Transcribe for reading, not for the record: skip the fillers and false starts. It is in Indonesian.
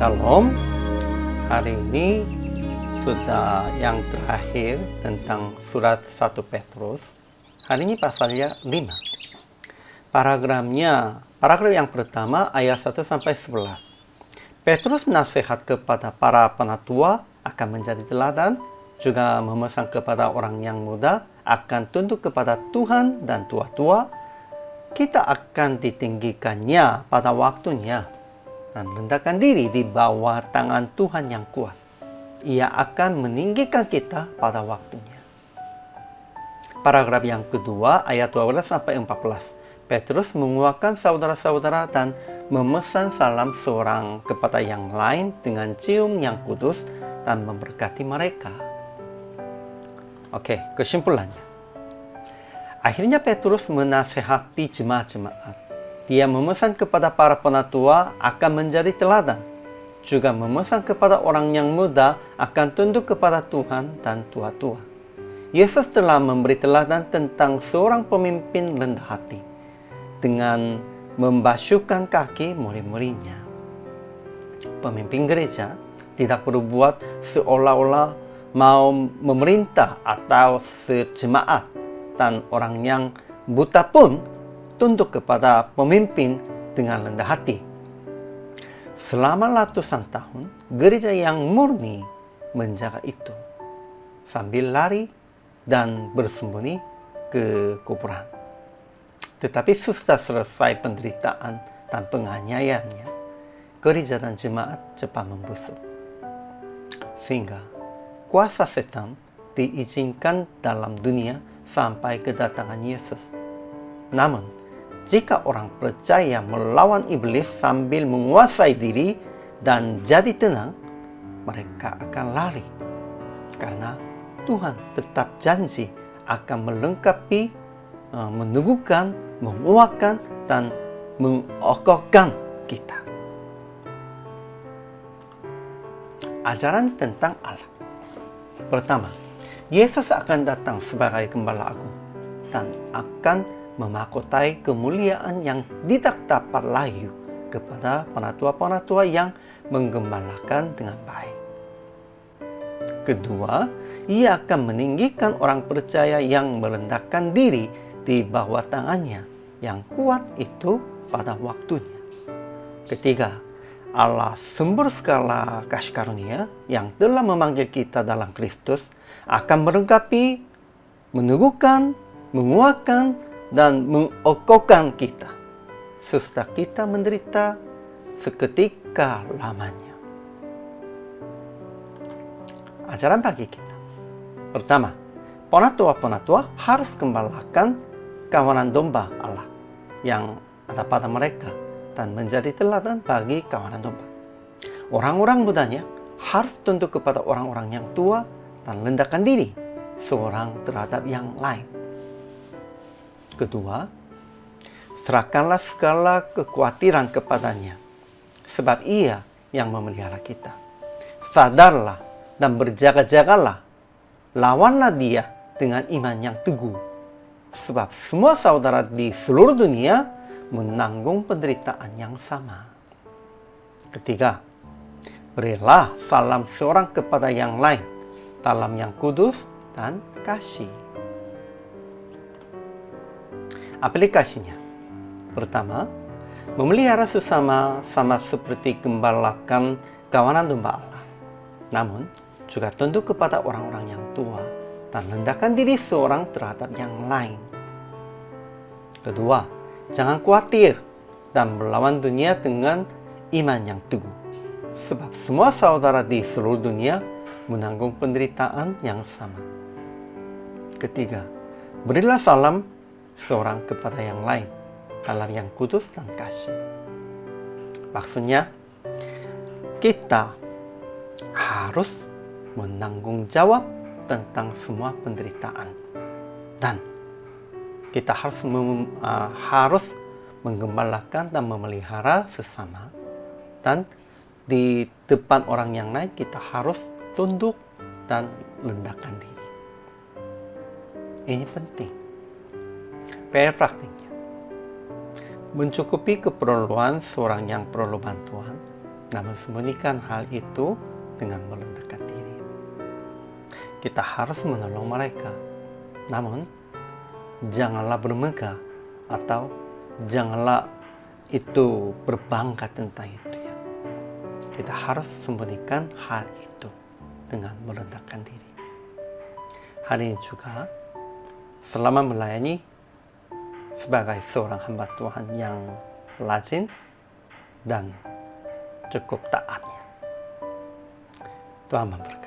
Shalom. Hari ini sudah yang terakhir tentang surat 1 Petrus. Hari ini pasalnya 5. Paragraf yang pertama ayat 1 sampai 11. Petrus nasihat kepada para penatua akan menjadi teladan, juga memesan kepada orang yang muda akan tunduk kepada Tuhan dan tua-tua. Kita akan ditinggikannya pada waktunya dan rendahkan diri di bawah tangan Tuhan yang kuat. Ia akan meninggikan kita pada waktunya. Paragraf yang kedua ayat 12 sampai 14. Petrus menguatkan saudara-saudara dan memesan salam seorang kepada yang lain dengan cium yang kudus dan memberkati mereka. Oke, kesimpulannya. Akhirnya Petrus menasehati jemaat-jemaat. Dia memesan kepada para penatua akan menjadi teladan, juga memesan kepada orang yang muda akan tunduk kepada Tuhan dan tua-tua. Yesus telah memberi teladan tentang seorang pemimpin rendah hati dengan membasuhkan kaki murid-muridnya. Pemimpin gereja tidak perlu buat seolah-olah mau memerintah atau sejemaat, dan orang yang buta pun tunduk kepada pemimpin dengan rendah hati. Selama ratusan tahun, gereja yang murni menjaga itu, sambil lari dan bersembunyi ke kuburan. Tetapi sudah selesai penderitaan dan penganiayaannya, gereja dan jemaat cepat membusuk. Sehingga kuasa setan diizinkan dalam dunia sampai kedatangan Yesus. Namun, jika orang percaya melawan iblis sambil menguasai diri dan jadi tenang, mereka akan lari. Karena Tuhan tetap janji akan melengkapi, meneguhkan, menguatkan, dan mengokohkan kita. Ajaran tentang Allah. Pertama, Yesus akan datang sebagai Gembala Agung dan akan memahkotai kemuliaan yang tidak dapat layu kepada penatua-penatua yang menggembalakan dengan baik. Kedua, ia akan meninggikan orang percaya yang merendahkan diri di bawah tangannya yang kuat itu pada waktunya. Ketiga, Allah sumber segala kasih karunia yang telah memanggil kita dalam Kristus akan melengkapi, meneguhkan, menguatkan, dan mengokohkan kita sesudah kita menderita seketika lamanya. Ajaran bagi kita. Pertama, penatua-penatua harus gembalakan kawanan domba Allah yang ada pada mereka dan menjadi teladan bagi kawanan domba. Orang-orang mudanya harus tunduk kepada orang-orang yang tua dan rendahkan diri seorang terhadap yang lain. Kedua, serahkanlah segala kekhawatiran kepadanya, sebab ia yang memelihara kita. Sadarlah dan berjaga-jagalah, lawanlah dia dengan iman yang teguh, sebab semua saudara di seluruh dunia menanggung penderitaan yang sama. Ketiga, berilah salam seorang kepada yang lain dalam yang kudus dan kasih. Aplikasinya. Pertama, memelihara sesama sama seperti gembalakan kawanan domba Allah. Namun, juga tunduk kepada orang-orang yang tua dan rendahkan diri seorang terhadap yang lain. Kedua, jangan khawatir dan melawan dunia dengan iman yang teguh. Sebab semua saudara di seluruh dunia menanggung penderitaan yang sama. Ketiga, berilah salam seorang kepada yang lain dalam yang kudus dan kasih. Maksudnya, kita harus menanggung jawab tentang semua penderitaan dan kita harus menggembalakan dan memelihara sesama, dan di depan orang yang lain kita harus tunduk dan rendahkan diri. Ini penting. PR praktiknya. Mencukupi keperluan seorang yang perlu bantuan, Namun sembunyikan hal itu dengan merendahkan diri. Kita harus menolong mereka. Namun, janganlah bermegah atau janganlah itu berbangga tentang itu ya. Kita harus sembunyikan hal itu dengan merendahkan diri. Hari ini juga, selama melayani sebagai seorang hamba Tuhan yang rajin dan cukup taatnya. Tuhan memberkati.